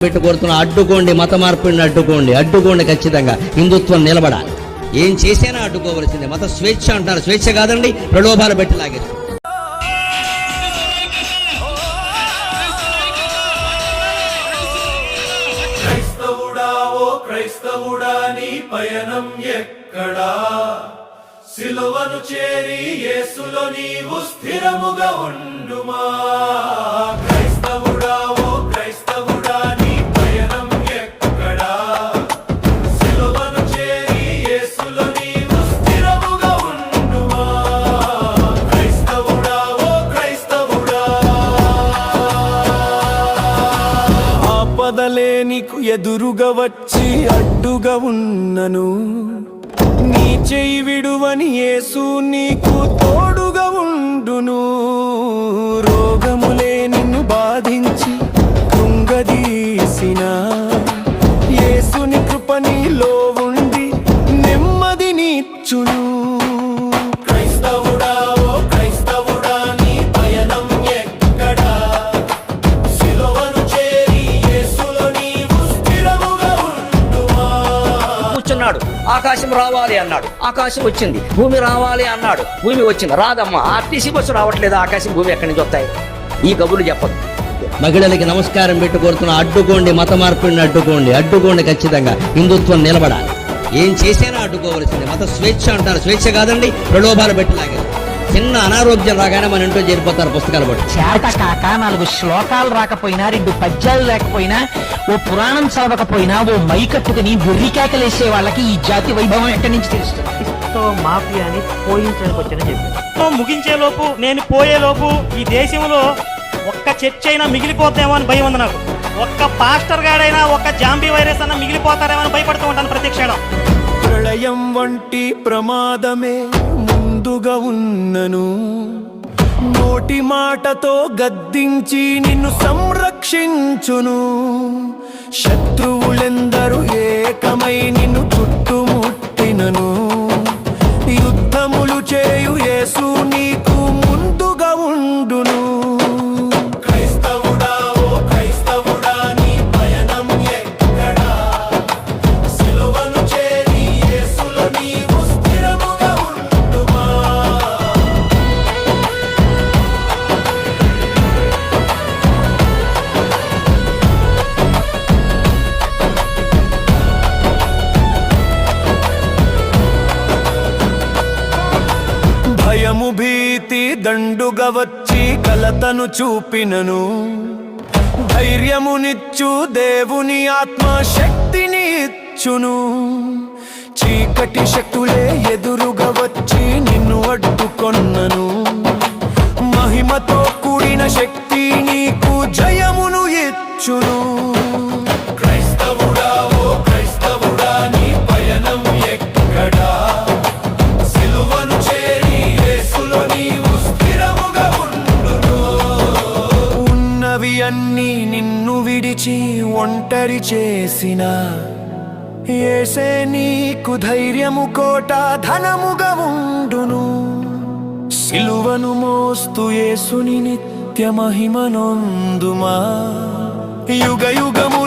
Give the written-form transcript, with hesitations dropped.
పెట్టి కోరుతున్న అడ్డుకోండి, మత మార్పిడిని అడ్డుకోండి ఖచ్చితంగా. హిందుత్వం నిలబడాలి. ఏం చేసినా అడ్డుకోవలసిందే. మత స్వేచ్ఛ అంటారు, స్వేచ్ఛ కాదండి, ప్రలోభాలు పెట్టి లాగేది. క్రైస్తవుడా నీ పయనం ఎక్కడా? సిలువను చేరి యేసులో నీవు స్థిరముగా ఉండుమా. క్రైస్తవుడా ఓ క్రైస్తవుడా నీ పయనం ఎక్కడా? సిలువను చేరి యేసులో నీవు స్థిరముగా ఉండుమా. క్రైస్తవుడా ఓ క్రైస్తవుడా. ఆపదలే నీకు ఎదురుగా వచ్చి అడ్డుగా ఉన్నను, నీ చేయి విడువని యేసు నీకు తోడుగా ఉండును. రోగములే నిన్ను బాధించి కృంగదీసిన యేసుని కృప నీలో ఉండి నెమ్మదినిచ్చును. క్రైస్తవుడా ఓ క్రైస్తవుడా నీ పయనం ఎక్కడా? సిలువను చేరి యేసులో నీవు స్థిరముగా ఉండుమా. కూర్చున్నాడు, ఆకాశం రావాలి అన్నాడు, ఆకాశం వచ్చింది. భూమి రావాలి అన్నాడు, భూమి వచ్చింది. రాదమ్మా, ఆర్టీసీ బస్సు రావట్లేదు, ఆకాశం భూమి ఎక్కడి నుంచి వస్తాయి? ఈ కబుర్లు చెప్పదు. మహిళలకి నమస్కారం పెట్టి కోరుతున్న అడ్డుకోండి, మత మార్పిడిని అడ్డుకోండి ఖచ్చితంగా. హిందుత్వం నిలబడాలి. ఏం చేసినా అడ్డుకోవలసిందే. మత స్వేచ్ఛ అంటారు, స్వేచ్ఛ కాదండి, ప్రలోభాలు పెట్టి లాగేది. చిన్న అనారోగ్యం రాగానే మన ఇంట్లో చేరిపోతారు పుస్తకాలు పట్టి. చేత కాక 4 శ్లోకాలు రాకపోయినా, 2 పద్యాలు లేకపోయినా, ఓ పురాణం చదవకపోయినా, ఓ మైకట్టుకుని వెర్రికేకలేసే వాళ్ళకి ఈ జాతి వైభవం ఎక్కడి నుంచి తెలుస్తుంది? మాఫియాని పోయించడానికి వచ్చానని చెప్పాను. ముగించేలోపు, నేను పోయేలోపు ఈ దేశంలో ఒక్క చర్చ్ అయినా మిగిలిపోతామో అని భయం ఉంది నాకు. ఒక్క పాస్టర్ గాడైనా, ఒక్క జాంబీ వైరస్ అన్నా మిగిలిపోతారేమో అని భయపడుతూ ఉంటాను ప్రతి క్షణం. ప్రళయం వంటి ప్రమాదమే ముందుగా ఉన్నను, నోటి మాటతో గద్దించి నిన్ను సంరక్షించును. శత్రువులెందరూ ఏకమై నిన్ను చుట్టుముట్టినను, యుద్ధములు చేయు యేసు నీకు ముందుగా ఉండును. క్రైస్తవుడా ఓ క్రైస్తవుడా నీ పయనం ఎక్కడా? సిలువను చేరి యేసులో నీవు స్థిరముగా ఉండుమా. భయము భీతి దండుగా వచ్చి కలతను చూపినను, ధైర్యమునిచ్చు దేవుని ఆత్మ శక్తిని ఇచ్చును. చీకటి శక్తులే ఎదురుగా వచ్చి నిన్ను అడ్డుకొన్నను, మహిమతో కూడిన శక్తి నీకు జయమును ఇచ్చును. క్రైస్తవుడా ఓ క్రైస్తవుడా నీ పయనం ఎక్కడా? సిలువను చేరి యేసులో నీవు స్థిరముగా ఉండును. ఉన్నవి అన్నీ నిన్ను విడిచి ఒంటరి చేసిన యేసే నీకు ధైర్యము కోట ధనముగా ఉండును. సిలువను మోస్తు యేసుని నిత్య మహిమనొందుమా. యుగ యుగము